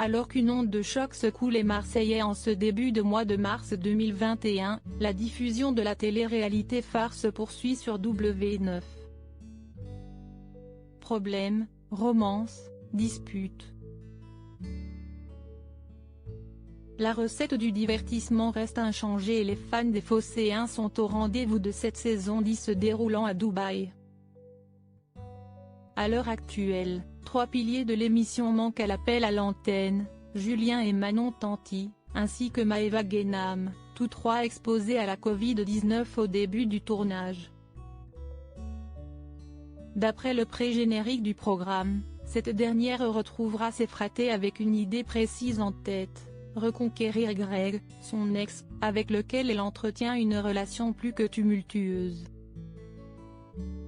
Alors qu'une onde de choc secoue les Marseillais en ce début de mois de mars 2021, la diffusion de la télé-réalité phare se poursuit sur W9. Problèmes, romances, disputes. La recette du divertissement reste inchangée et les fans des Phocéens sont au rendez-vous de cette saison 10 se déroulant à Dubaï. À l'heure actuelle, 3 piliers de l'émission manquent à l'appel à l'antenne, Julien et Manon Tanti, ainsi que Maëva Guénam, tous trois exposés à la Covid-19 au début du tournage. D'après le pré-générique du programme, cette dernière retrouvera ses fratés avec une idée précise en tête, reconquérir Greg, son ex, avec lequel elle entretient une relation plus que tumultueuse.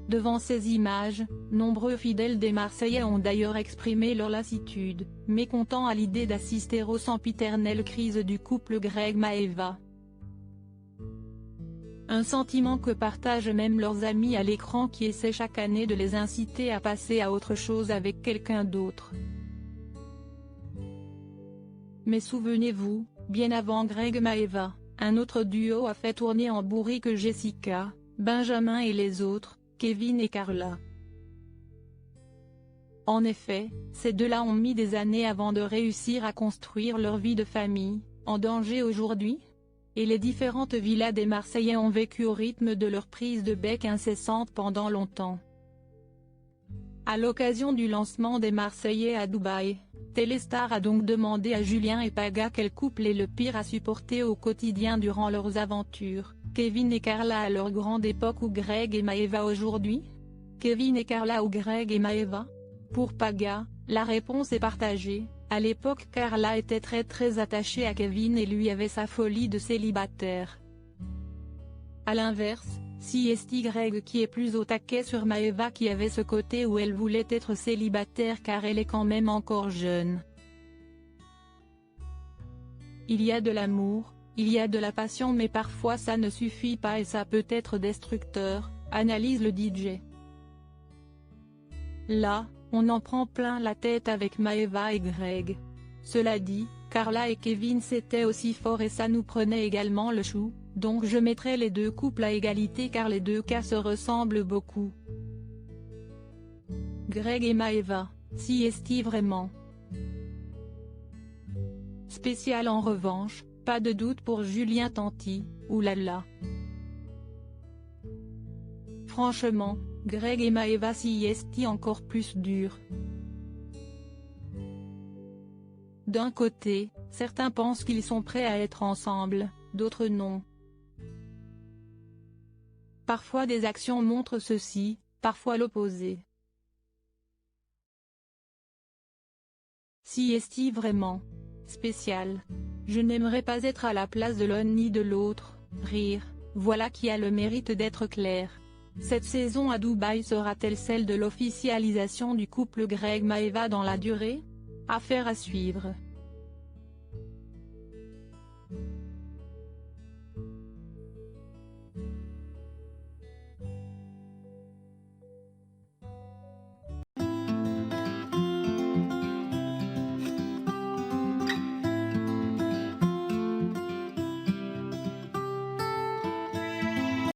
Devant ces images, nombreux fidèles des Marseillais ont d'ailleurs exprimé leur lassitude, mécontents à l'idée d'assister aux sempiternelles crises du couple Greg-Maëva. Un sentiment que partagent même leurs amis à l'écran qui essaient chaque année de les inciter à passer à autre chose avec quelqu'un d'autre. Mais souvenez-vous, bien avant Greg-Maëva, un autre duo a fait tourner en bourrique Jessica, Benjamin et les autres, Kevin et Carla. En effet, ces deux-là ont mis des années avant de réussir à construire leur vie de famille, en danger aujourd'hui ? Et les différentes villas des Marseillais ont vécu au rythme de leur prise de bec incessante pendant longtemps. À l'occasion du lancement des Marseillais à Dubaï, Téléstar a donc demandé à Julien et Paga quel couple est le pire à supporter au quotidien durant leurs aventures, Kevin et Carla à leur grande époque ou Greg et Maëva aujourd'hui ? Kevin et Carla ou Greg et Maëva ? Pour Paga, la réponse est partagée. À l'époque Carla était très attachée à Kevin et lui avait sa folie de célibataire. A l'inverse, c'est Greg qui est plus au taquet sur Maëva qui avait ce côté où elle voulait être célibataire car elle est quand même encore jeune. Il y a de l'amour, il y a de la passion mais parfois ça ne suffit pas et ça peut être destructeur, analyse le DJ. Là, on en prend plein la tête avec Maëva et Greg. Cela dit, Carla et Kevin c'était aussi fort et ça nous prenait également le chou, donc je mettrais les deux couples à égalité car les deux cas se ressemblent beaucoup. Greg et Maëva, si est-il vraiment spécial en revanche, pas de doute pour Julien Tanti, oulala. Franchement, Greg et Maëva si est encore plus dur. D'un côté, certains pensent qu'ils sont prêts à être ensemble, d'autres non. Parfois des actions montrent ceci, parfois l'opposé. Si est-il vraiment spécial? Je n'aimerais pas être à la place de l'un ni de l'autre, rire, voilà qui a le mérite d'être clair. Cette saison à Dubaï sera-t-elle celle de l'officialisation du couple Greg-Maëva dans la durée? Affaire à suivre.